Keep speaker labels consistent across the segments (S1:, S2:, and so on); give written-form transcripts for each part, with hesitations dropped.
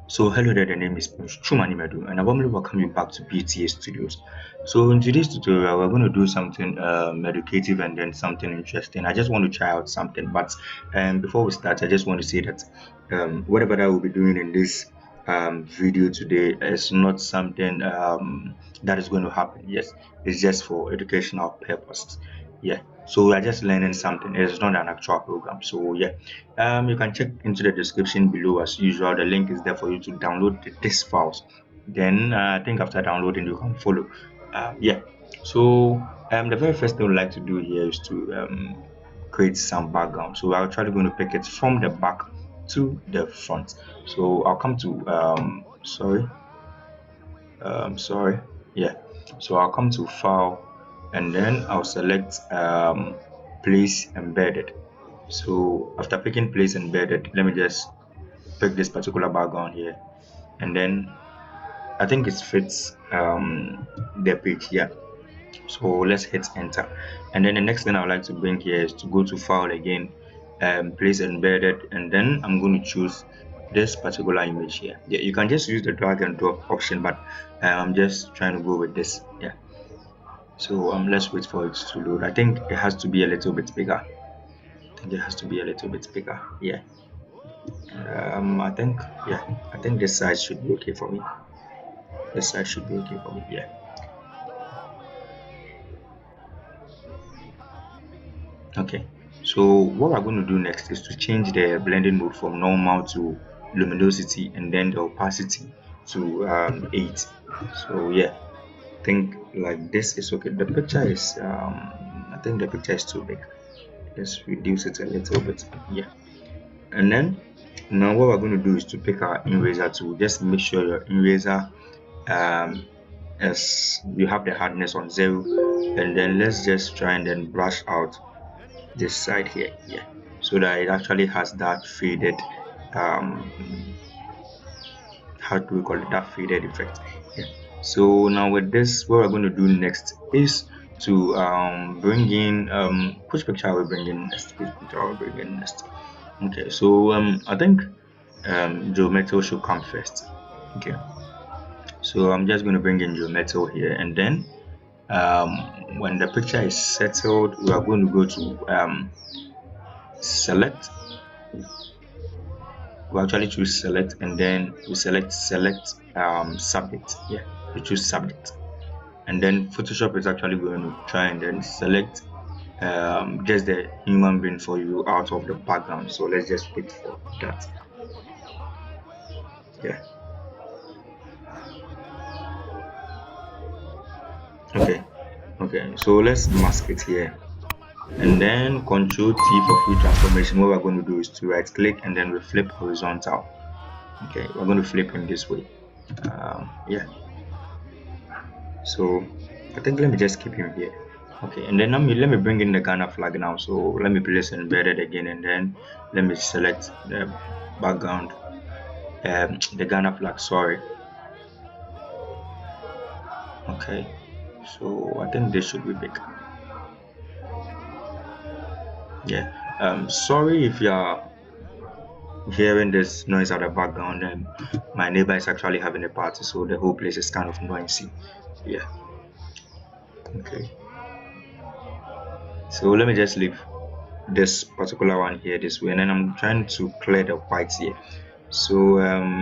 S1: So hello there, the name is Chumani Medu, and I warmly welcome you back to BTA Studios. So in today's tutorial, we're going to do something educative and then something interesting. I just want to try out something, but before we start, I just want to say that whatever that we'll be doing in this video today is not something that is going to happen. Yes, it's just for educational purposes. Yeah, so we are just learning something. It's not an actual program. So yeah, you can check into the description below as usual. The link is there for you to download these files. Then I think after downloading, you can follow. Yeah. So the very first thing we'd like to do here is to create some background. So we're actually going to pick it from the back to the front. So I'll come to sorry, yeah. So I'll come to file, and then I'll select place embedded. So after picking place embedded, let me just pick this particular background here, and then I think it fits the page. Yeah, so let's hit enter, and then the next thing I would like to bring here is to go to file again, place embedded, and then I'm going to choose this particular image here. Yeah, you can just use the drag and drop option, but I'm just trying to go with this. Yeah, so let's wait for it to load. I think it has to be a little bit bigger. I think it has to be a little bit bigger. Yeah. I think, yeah, I think this size should be okay for me. This size should be okay for me. Yeah. Okay. So what we're going to do next is to change the blending mode from normal to luminosity, and then the opacity to 8. So yeah, I think like this is okay. The picture is I think the picture is too big. Let's reduce it a little bit. Yeah. And then now what we're going to do is to pick our eraser tool. Just make sure your eraser um as you have the hardness on 0, and then let's just try and then brush out this side here. Yeah, so that it actually has that faded um how do we call it, that faded effect. Yeah, so now with this, what we're going to do next is to bring in which picture are we bringing next, which picture are we bringing next. Okay, so I think Mettle should come first. Okay, so I'm just going to bring in Mettle here, and then when the picture is settled, we are going to go to select. We actually choose select, and then we select subject. Yeah, we choose subject, and then Photoshop is actually going to try and then select just the human being for you out of the background. So let's just wait for that. Yeah. Okay. Okay. So let's mask it here. And then Control T for free transformation. What we're going to do is to right click, and then we flip horizontal. Okay, we're going to flip him this way. Yeah, so I think let me just keep him here. Okay, and then let me bring in the Ghana flag now. So let me place embedded again, and then let me select the background, the Ghana flag, sorry. Okay, so I think this should be big. Yeah, sorry if you are hearing this noise at the background. My neighbor is actually having a party, so the whole place is kind of noisy. Yeah. Okay, so let me just leave this particular one here this way, and then I'm trying to clear the whites here. So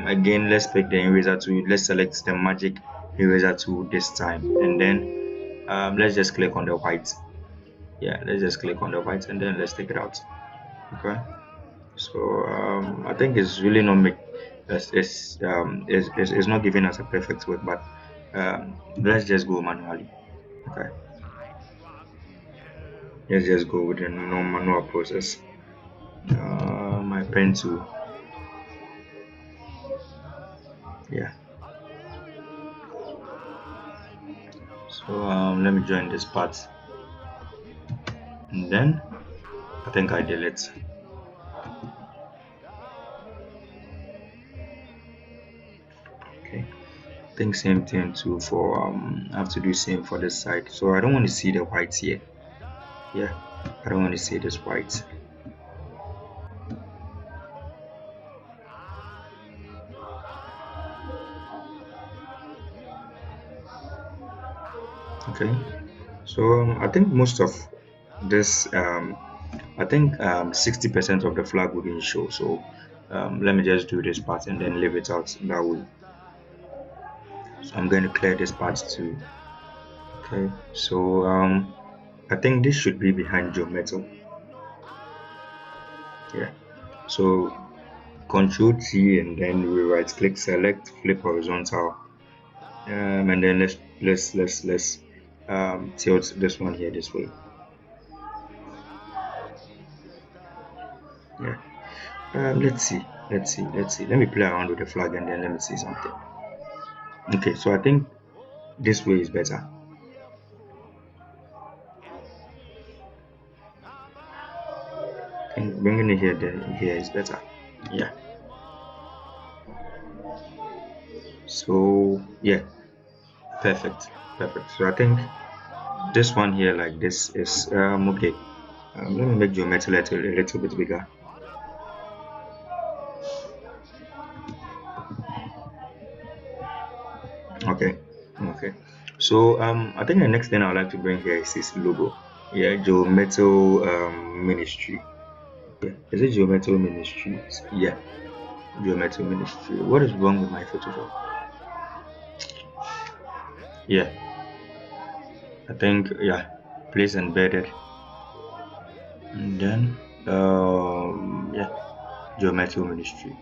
S1: again, let's pick the eraser tool. Let's select the magic eraser tool this time, and then let's just click on the white. Yeah, let's just click on the white, and then let's take it out. Okay, so I think it's really not make it's not giving us a perfect work, but let's just go manually. Okay, let's just go with the normal manual process. My pen tool. Yeah, so let me join this part, and then I think I delete. Okay, I think same thing too for I have to do same for this side. So I don't want to see the white here. Yeah, I don't want to see this white. Okay, so I think most of this, I think 60% of the flag wouldn't show. So let me just do this part and then leave it out that way. So I'm going to clear this part too. Okay, so I think this should be behind your metal. Yeah. So Control T and then we right click, select, flip horizontal, and then let's tilt this one here this way. Yeah. Let's see. Let me play around with the flag and then let me see something. Okay, so I think this way is better. I think bringing it here is better. Yeah. So yeah, perfect, perfect. So I think this one here like this is okay. Let me make your metal a little bit bigger. Okay, okay. So I think the next thing I'd like to bring here is this logo. Yeah, Joe Metal Ministry. Yeah, is it Joe Metal Ministry? Yeah, Joe Metal Ministry. What is wrong with my Photoshop? Yeah, I think yeah, place embedded, and then yeah, Joe Metal Ministry.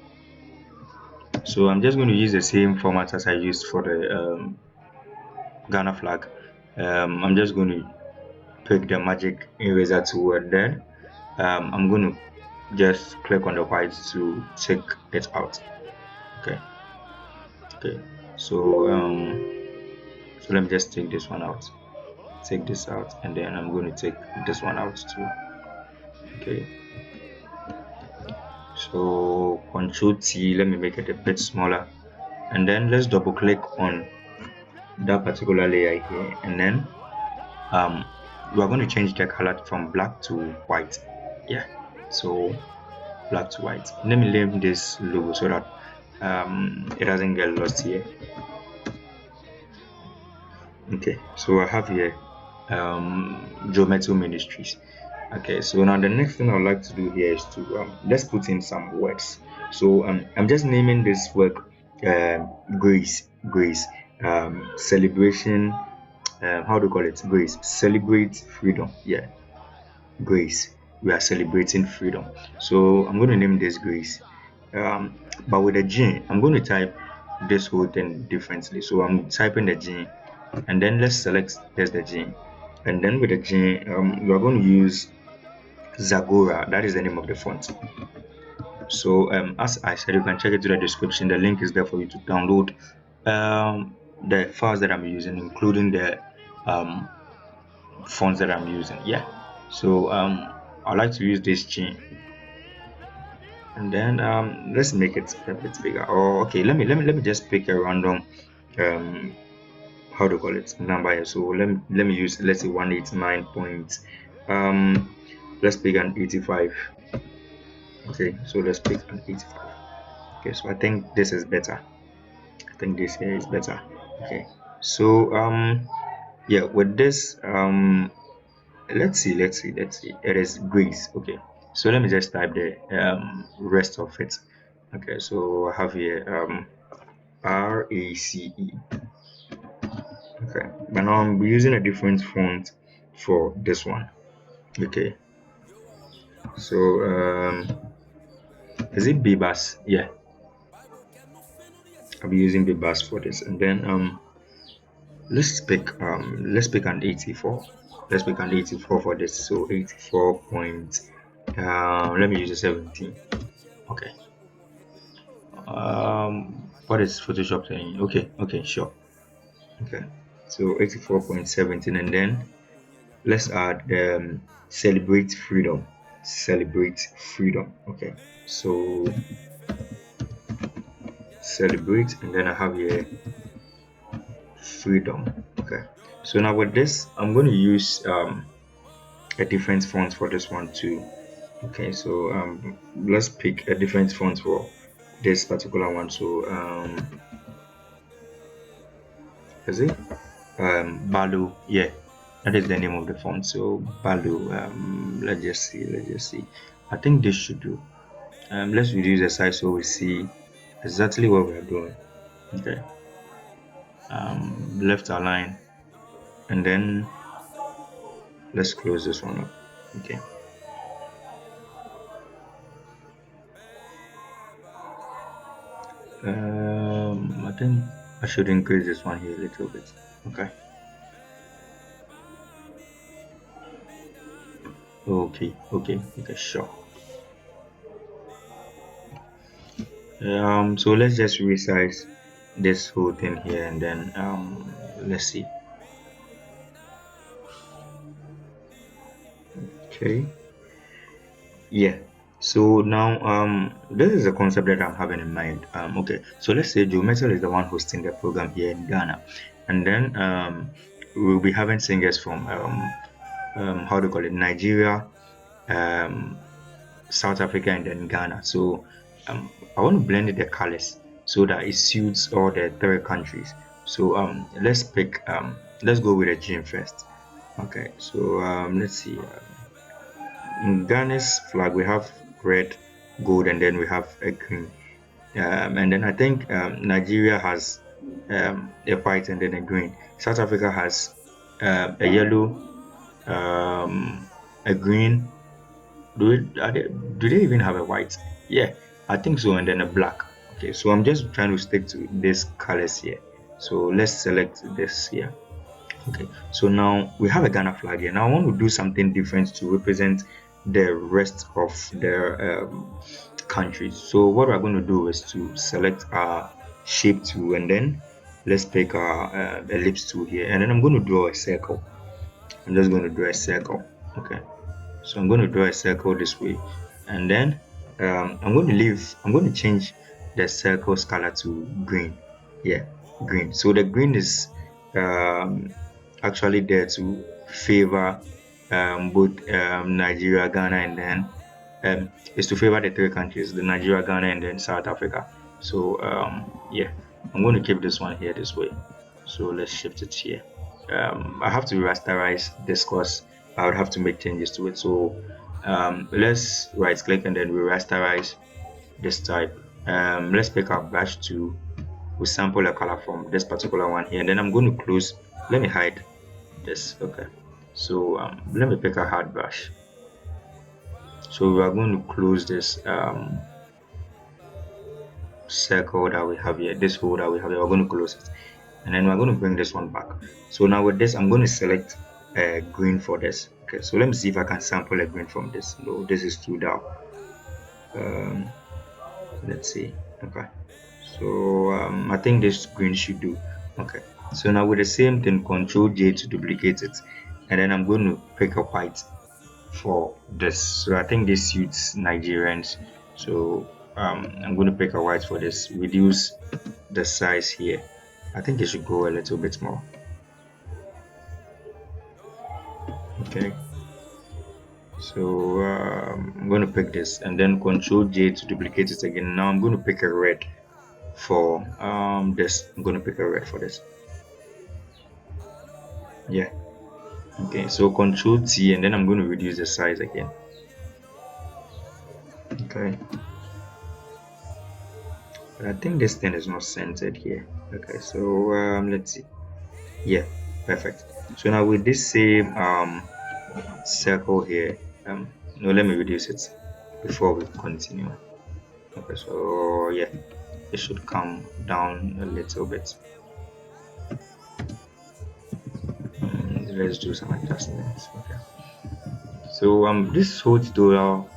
S1: So I'm just going to use the same format as I used for the Ghana flag. I'm just going to pick the magic eraser tool and then I'm going to just click on the white to take it out. Okay, okay. So so let me just take this one out. Take this out, and then I'm going to take this one out too. Okay. So Control T. Let me make it a bit smaller, and then let's double click on that particular layer here, and then um we are going to change the color from black to white. Yeah. So black to white. Let me name this logo so that it doesn't get lost here. Okay, so I have here Geometry Ministries. Okay, so now the next thing I'd like to do here is to let's put in some words. So I'm just naming this work Grace, celebration. How do you call it? Grace, celebrate freedom. Yeah, Grace. We are celebrating freedom. So I'm going to name this Grace. But with a G, I'm going to type this whole thing differently. So I'm typing the G, and then let's select there's the G, and then with the G, we're going to use Zagora. That is the name of the font. So as I said, you can check it to the description. The link is there for you to download the files that I'm using, including the um, fonts that I'm using. Yeah. So I like to use this G, and then let's make it a bit bigger. Or okay, let me just pick a random um how to call it number here. So let me use, let's say 189 points. Let's pick an 85. Okay, so let's pick an 85. Okay, so I think this is better. I think this here is better. Okay, so yeah, with this let's see, it is Grace. Okay, so let me just type the rest of it. Okay, so I have here RACE. Okay, but now I'm using a different font for this one. Okay, so is it Bebas? Yeah, I'll be using Bebas for this, and then let's pick an 84. Let's pick an 84 for this. So 84 point. Let me use a 17. Okay. What is Photoshop saying? Okay, okay, sure. Okay, so 84.17, and then let's add celebrate freedom. Celebrate freedom. Okay, so celebrate, and then I have here freedom. Okay, so now with this I'm going to use a different font for this one too. Okay, so let's pick a different font for this particular one. So is it Balu. Yeah, that is the name of the font. So Balu. Let's just see. I think this should do. Let's reduce the size so we see exactly what we are doing. Okay. Left align, and then let's close this one up. Okay. I think I should increase this one here a little bit. Okay. Okay, sure. So let's just resize this whole thing here, and then let's see. Okay. Yeah. So now this is a concept that I'm having in mind. Okay. So let's say Joe Mettle is the one hosting the program here in Ghana, and then we'll be having singers from how do you call it, Nigeria, um, South Africa, and then Ghana. So I want to blend the colors so that it suits all the three countries. So let's go with the gym first. Okay, so let's see. In Ghana's flag, we have red, gold, and then we have a green. And then I think Nigeria has a white and then a green. South Africa has a yellow, um, a green. Do they even have a white? Yeah, I think so, and then a black. Okay, so I'm just trying to stick to these colors here. So let's select this here. Okay, so now we have a Ghana flag here. Now I want to do something different to represent the rest of the countries. So what we're going to do is to select our shape tool, and then let's pick our ellipse tool here, and then I'm going to draw a circle. I'm just going to draw a circle. Okay, so I'm going to draw a circle this way, and then I'm going to change the circle's color to green. Yeah, green. So the green is um, actually there to favor both Nigeria, Ghana, and then is to favor the three countries, the Nigeria, Ghana, and then South Africa. So yeah, I'm going to keep this one here this way. So let's shift it here. I have to rasterize this course. I would have to make changes to it. So let's right click and then we rasterize this type. Let's pick our brush to we sample a color from this particular one here, and then I'm going to close. Let me hide this. Okay, so let me pick a hard brush. So we are going to close this circle that we have here, this hole that we have here. We're going to close it, and then we're going to bring this one back. So now with this, I'm going to select green for this. Okay, so let me see if I can sample a green from this. No, this is too dark. um, let's see. Okay, so I think this green should do. Okay, so now with the same thing, Control J to duplicate it, and then I'm going to pick a white for this. So I think this suits Nigerians, so I'm going to pick a white for this. Reduce the size here. I think it should go a little bit more. Okay, so I'm going to pick this and then Control J to duplicate it again. Now I'm going to pick a red for this. I'm going to pick a red for this. Yeah. Okay, so Control T, and then I'm going to reduce the size again. Okay, but I think this thing is not centered here. Okay, so let's see. Yeah, perfect. So now with this same circle here, no, let me reduce it before we continue. Okay, so yeah, it should come down a little bit. Let's do some adjustments. Okay, so this whole tutorial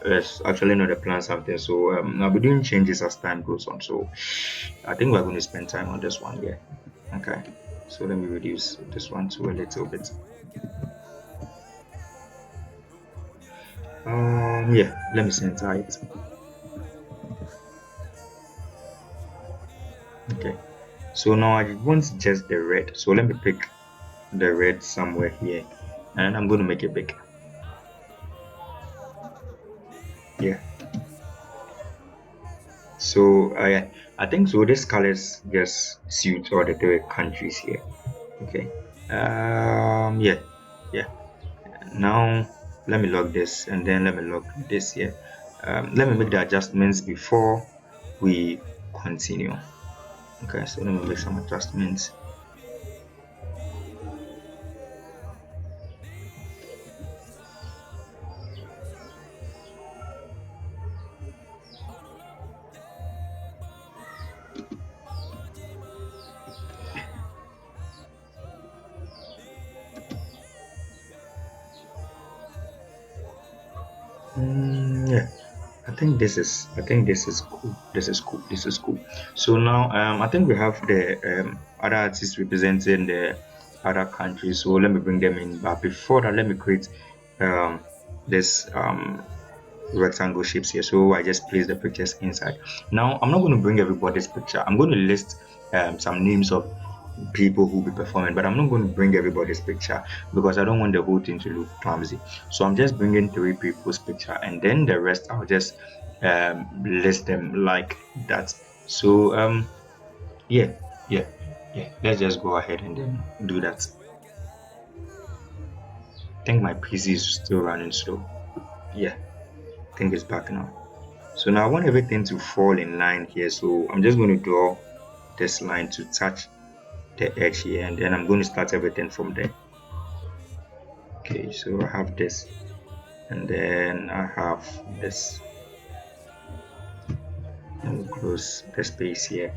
S1: is actually not a plan something, so I'll be doing changes as time goes on. So I think we're going to spend time on this one here. Okay, so let me reduce this one to a little bit. Yeah, let me center it. Okay, so now I want just the red, so let me pick the red somewhere here, and I'm going to make it big. Yeah, so I think so this colors just suit all the three countries here. Okay. Yeah, yeah. Now let me log this, and then let me log this here. Let me make the adjustments before we continue. Okay, so let me make some adjustments. Yeah, I think this is cool. This is cool. This is cool. So now I think we have the other artists representing the other countries. So let me bring them in. But before that, let me create um this rectangle shapes here. So I just place the pictures inside. Now I'm not going to bring everybody's picture. I'm going to list some names of people who will be performing, but I'm not going to bring everybody's picture because I don't want the whole thing to look clumsy. So I'm just bringing three people's picture, and then the rest I'll just list them like that. So yeah, yeah, yeah. Let's just go ahead and then do that. I think my PC is still running slow. Yeah, I think it's back now. So now I want everything to fall in line here. So I'm just going to draw this line to touch the edge here, and then I'm going to start everything from there. Okay, so I have this, and then I have this. Let me close the space here.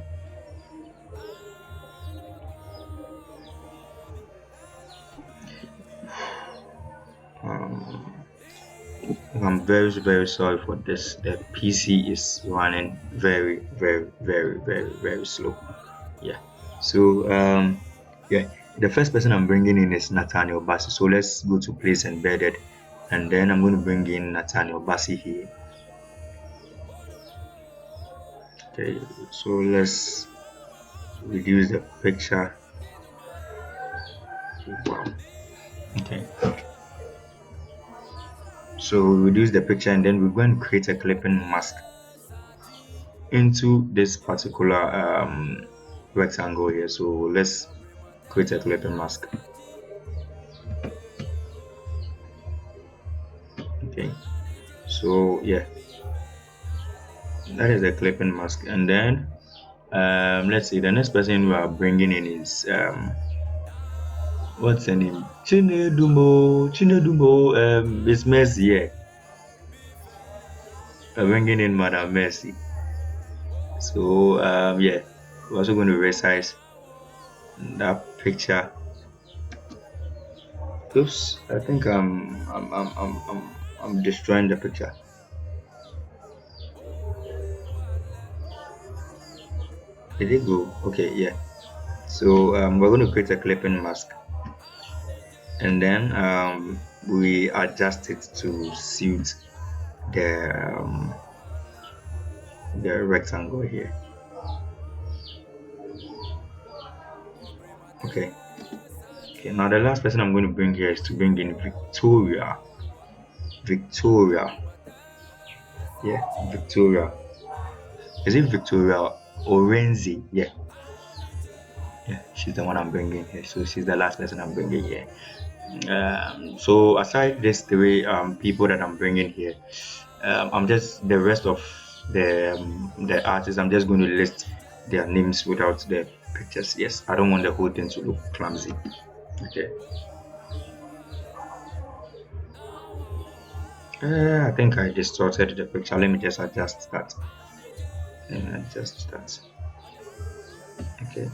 S1: Um, I'm very sorry for this. The PC is running very slow. Yeah. So yeah, the first person I'm bringing in is Nathaniel Bassi. So let's go to place embedded, and then I'm going to bring in Nathaniel Bassi here. Okay, so let's reduce the picture. Wow. Okay, so reduce the picture, and then we're going to create a clipping mask into this particular rectangle here. So let's create a clipping mask. Okay, so yeah, that is the clipping mask, and then let's see, the next person we are bringing in is what's her name? Chinedumo. It's Mercy. Yeah, we're bringing in Madam Mercy. So yeah, we're also going to resize that picture. Oops, I think I'm destroying the picture. Did it go? Okay, yeah. So we're going to create a clipping mask, and then we adjust it to suit the um, the rectangle here. Okay. Okay. Now the last person I'm going to bring here is to bring in Victoria. Victoria. Yeah, Victoria. Is it Victoria Orenzi? Yeah. Yeah, she's the one I'm bringing here. So she's the last person I'm bringing here. So aside these three people that I'm bringing here, I'm just the rest of the artists. I'm just going to list their names without the pictures. Yes, I don't want the whole thing to look clumsy. Okay. I think I distorted the picture. Let me just adjust that. Let me adjust that. Okay.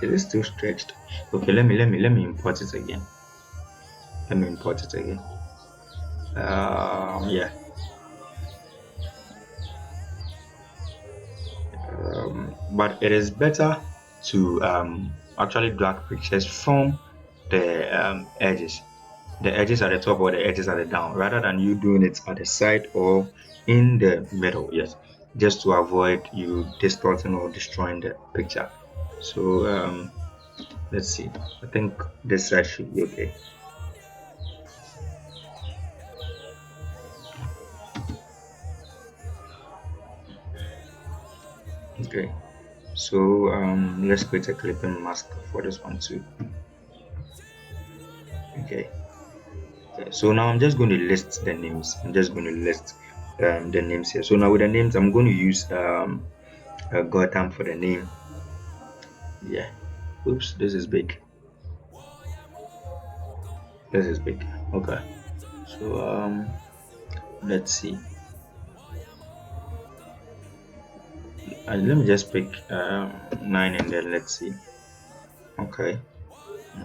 S1: It is still stretched. Okay. Let me import it again. Let me import it again. Yeah. But it is better to actually drag pictures from the edges at the top or the edges at the down, rather than you doing it at the side or in the middle. Yes, just to avoid you distorting or destroying the picture. So let's see. I think this side should be okay. Okay. So let's create a clipping mask for this one too. Okay. Okay, so now I'm just going to list the names. I'm just going to list the names here. So now with the names, I'm going to use Gotham for the name. Yeah. Oops, this is big. This is big. Okay. So let's see. Let me just pick 9 and then let's see. Okay.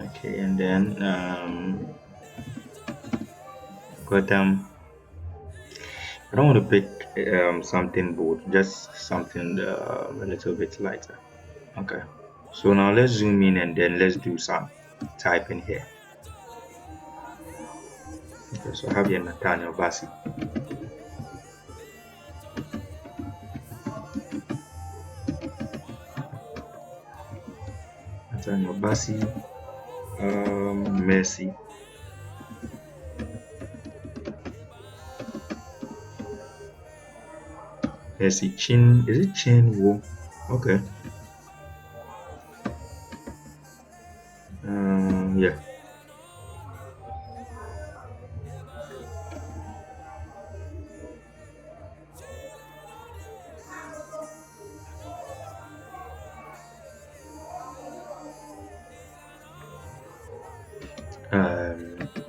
S1: Okay, and then Gotham. I don't want to pick something bold, just something a little bit lighter. Okay. So now let's zoom in and then let's do some typing here. Okay, so I have here Nathaniel Bassi. Nathaniel Bassi, Mercy. Mercy Chin, is it Chin Wu? Okay. Yeah.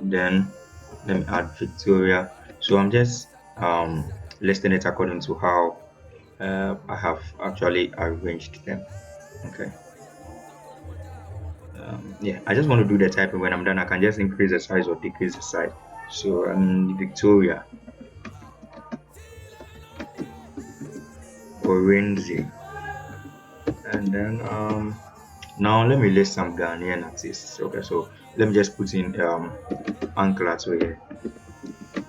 S1: Then let me add Victoria. So I'm just listing it according to how I have actually arranged them. Okay. Yeah, I just want to do the typing. When I'm done, I can just increase the size or decrease the size. So Victoria, Orenzi, and then now let me list some Ghanaian artists. Okay, so let me just put in Anklat here.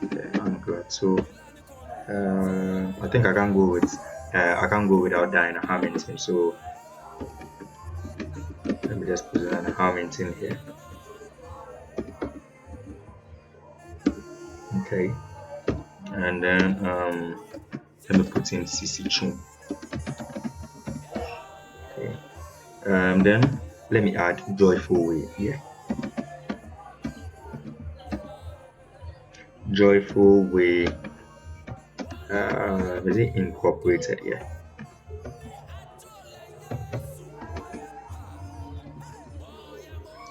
S1: Okay, Anklat. So I think I can go with I can't go without Diana Hamilton. So let me just put Diana Hamilton here. Okay, and then let me put in CC Chum. Okay, then let me add Joyful Way here. Joyful Way. Is it incorporated here?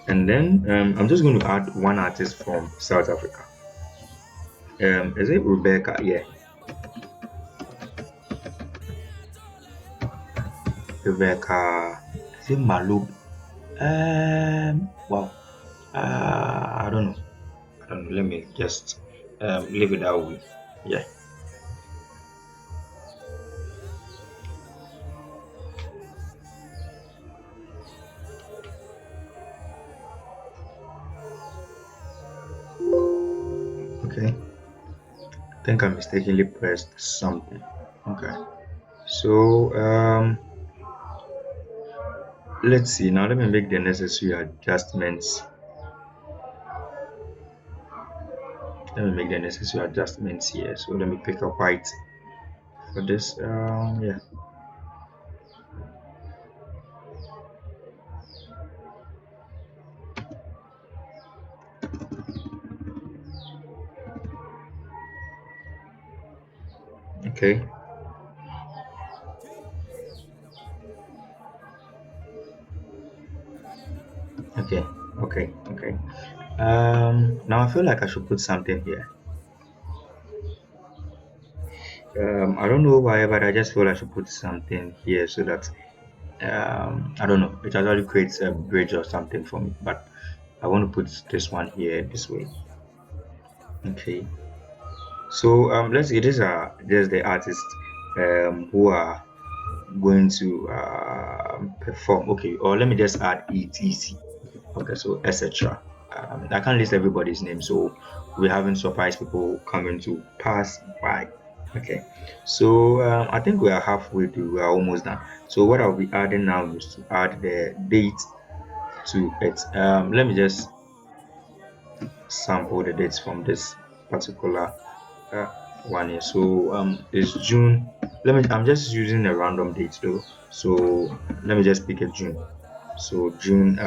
S1: And then I'm just going to add one artist from South Africa. Is it Rebecca? Yeah, Rebecca. Is it Malou? Wow. I don't know. I don't know. Let me just leave it that way. Yeah. Okay. I think I mistakenly pressed something. Okay. So let's see. Now let me make the necessary adjustments. Let me make the necessary adjustments here. So let me pick a white for this. Yeah. Okay. Okay. Okay. Okay. Now I feel like I should put something here. I don't know why, but I just feel I should put something here so that I don't know, it actually creates a bridge or something for me. But I want to put this one here this way. Okay. So let's see. These are just the artists who are going to perform. Okay. Or let me just add etc. Okay. So etc. I can't list everybody's name, so we haven't surprised people coming to pass by. Okay, so I think we are halfway through. We are almost done. So what I'll be adding now is to add the date to it. Let me just sample the dates from this particular uh, one here. So it's June I'm just using a random date though. So let me just pick a June. So June,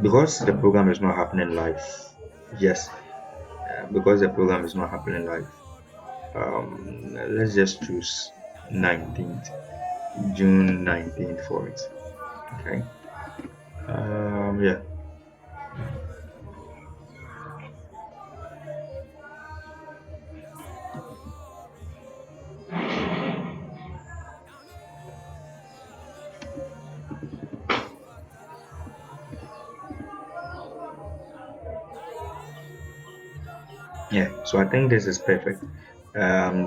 S1: because the program is not happening live. Yes, because the program is not happening live. Let's just choose 19th, June 19th for it. Okay. Yeah. Yeah. So I think this is perfect.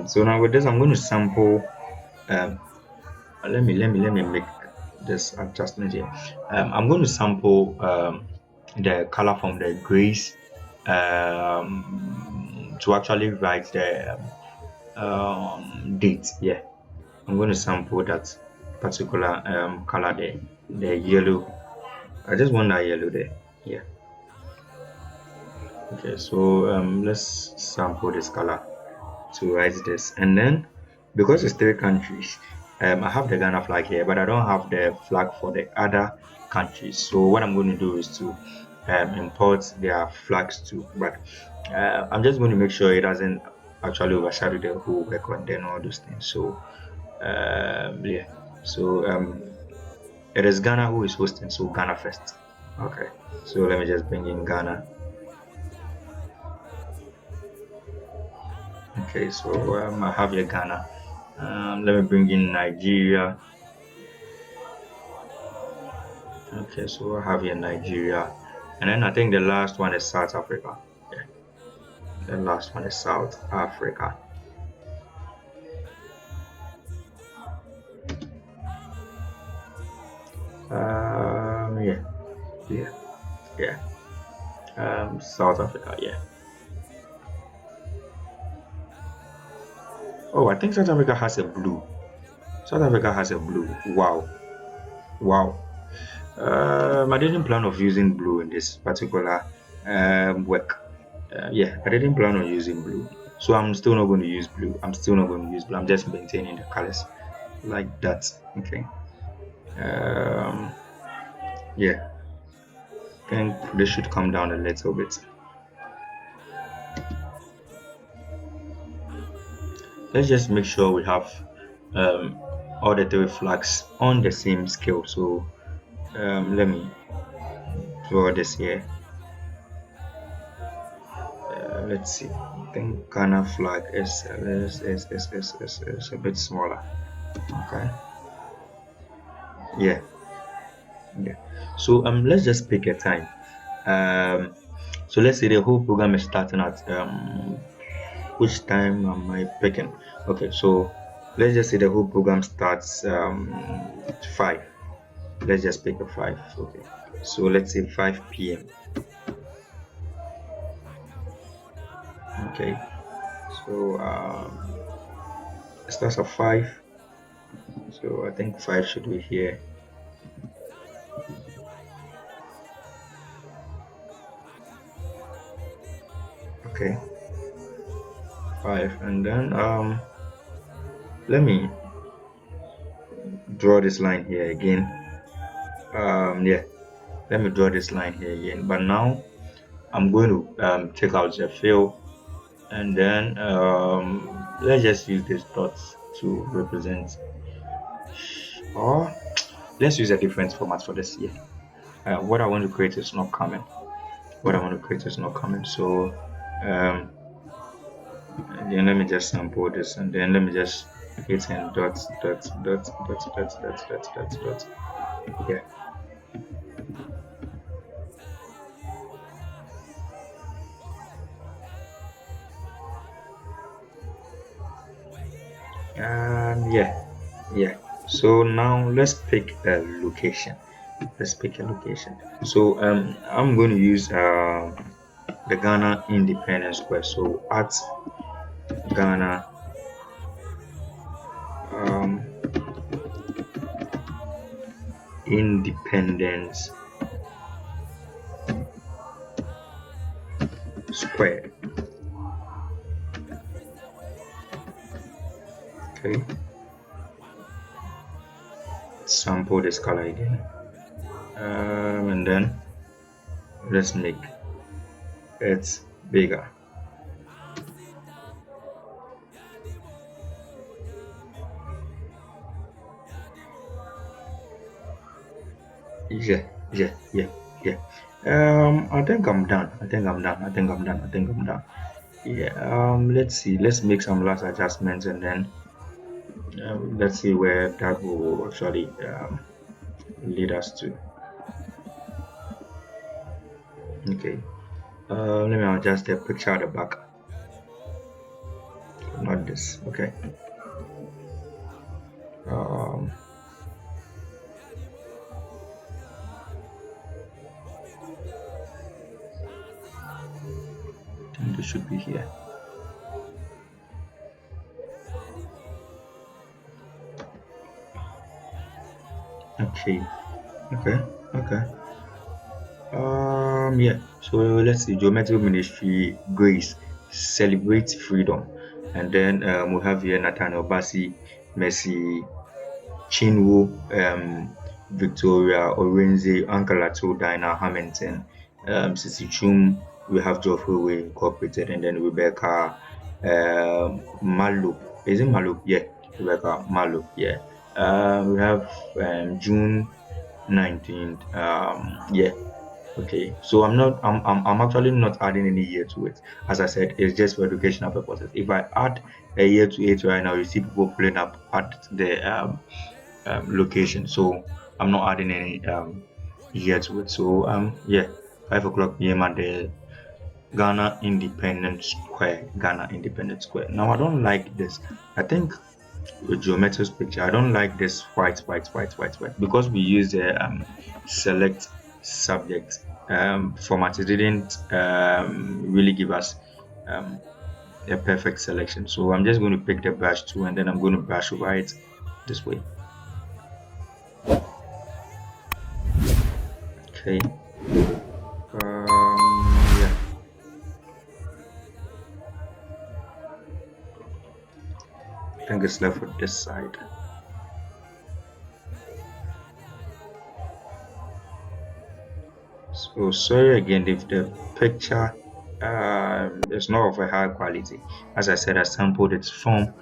S1: So now with this, I'm going to sample. Um, let me make this adjustment here. I'm going to sample the color from the grays to actually write the date. Yeah, I'm going to sample that particular color there, the yellow. I just want that yellow there. Yeah. Okay, so let's sample this color to write this, and then because it's three countries, I have the Ghana flag here, but I don't have the flag for the other countries. So what I'm going to do is to import their flags too, but I'm just going to make sure it doesn't actually overshadow the whole record and all those things. So yeah, so it is Ghana who is hosting, so Ghana first. Okay, so let me just bring in Ghana. Okay, so I have here Ghana. Let me bring in Nigeria. Okay, so I have here Nigeria. And then I think the last one is South Africa. Yeah, the last one is South Africa. Yeah, yeah, yeah. South Africa, yeah. Oh, I think South Africa has a blue. South Africa has a blue. Wow, wow. I didn't plan of using blue in this particular work. Yeah, I didn't plan on using blue, so I'm still not going to use blue. I'm still not going to use blue. I'm just maintaining the colors like that. Okay. Um, yeah, I think this should come down a little bit. Let's just make sure we have um, all the three flags on the same scale. So let me draw this here. Let's see. I think Ghana flag is a bit smaller. Okay. Yeah. Yeah. So let's just pick a time. Um, so let's say the whole program is starting at which time am I picking? Okay, so let's just say the whole program starts 5. Let's just pick a 5. Okay. So let's say 5 p.m. Okay. So it starts at 5. So I think 5 should be here. Okay. 5, and then let me draw this line here again. Yeah, let me draw this line here again, but now I'm going to take out the fill, and then let's just use these dots to represent, or let's use a different format for this here. What I want to create is not coming. What I want to create is not coming. So um, then let me just sample this, and then let me just hit in dots. Yeah. Yeah, yeah. So now let's pick a location. Let's pick a location. So I'm going to use the Ghana Independence Square. So at Ghana um, Independence Square. Okay, sample this color again, and then let's make it bigger. Yeah, yeah, yeah, yeah. I think I'm done. I think I'm done. I think I'm done. I think I'm done. Yeah. Let's see. Let's make some last adjustments and then let's see where that will actually lead us to. Okay. Let me adjust the picture at the back. Not this. Okay. Um, I think this should be here. Okay. Okay. Okay. Yeah. So let's see. Geometric Ministry Grace celebrates freedom, and then we have here Nathaniel Bassi, Messi, Chinwo, Victoria Orenze, Ankalato, Dinah Hamilton, Sisi Chum. We have Geoffrey Incorporated, and then Rebecca Malup. Is it Malup? Yeah, Rebecca Malup. Yeah. We have June 19th. Yeah. Okay, so I'm actually not adding any year to it. As I said, it's just for educational purposes. If I add a year to it right now, you see people pulling up at the location. So I'm not adding any year to it. So yeah, 5 o'clock p.m. at the Ghana Independence Square. Ghana Independence Square. Now I don't like this. I think with geometric picture, I don't like this white because we use the select subject format. It didn't really give us um, a perfect selection. So I'm just going to pick the brush tool and then I'm going to brush over it this way. Okay. Yeah. I think it's left with this side. So sorry again if the picture is not of a high quality. As I said, I sampled it from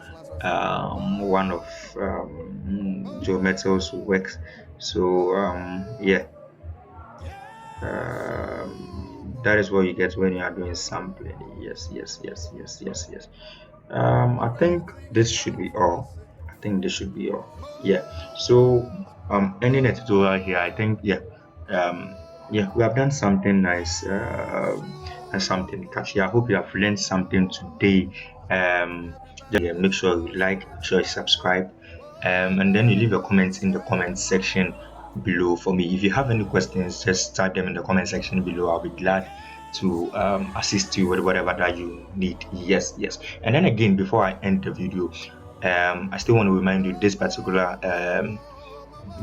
S1: one of Joe Mettel's works. So yeah, that is what you get when you are doing sampling. Yes, yes, yes, yes, yes, yes. I think this should be all. I think this should be all. Yeah. So ending the tutorial here. I think um, yeah, we have done something nice and something catchy. I hope you have learned something today. Yeah, make sure you like, make sure you subscribe, and then you leave a comment in the comment section below for me. If you have any questions, just start them in the comment section below. I'll be glad to assist you with whatever that you need. Yes, yes. And then again, before I end the video, I still want to remind you this particular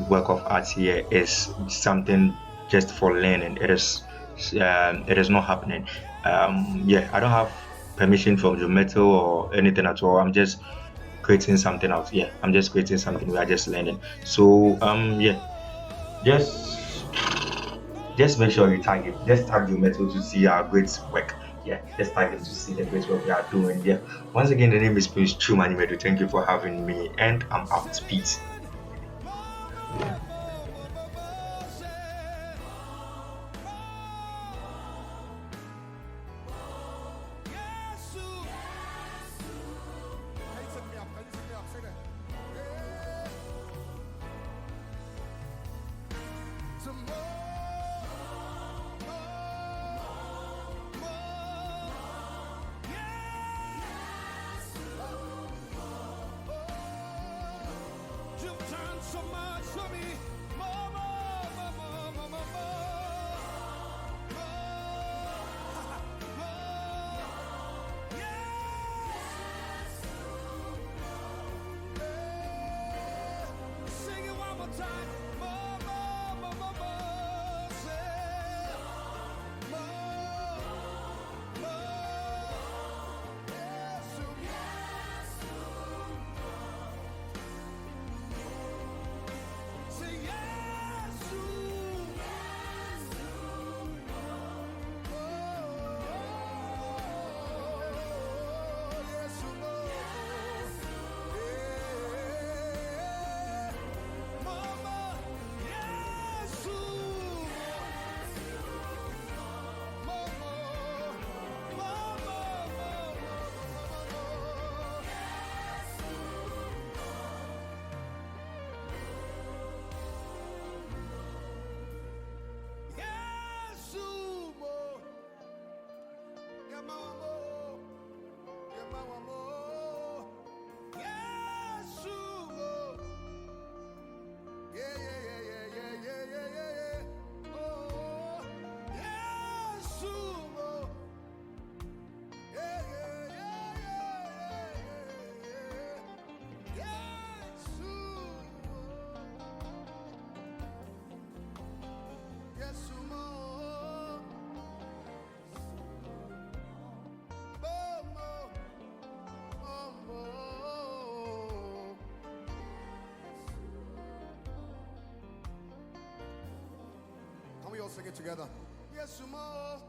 S1: work of art here is something just for learning. It is not happening. Yeah, I don't have permission from the metal or anything at all. I'm just creating something out. Yeah, I'm just creating something. We are just learning. So yeah, just just make sure you tag him. Just tag your metal to see our great work. Yeah, just tag him to see the great work we are doing. Yeah. Once again, the name is Prince Chumani Metal. Thank you for having me, and I'm out. Peace.
S2: sing it together. Yes, tomorrow.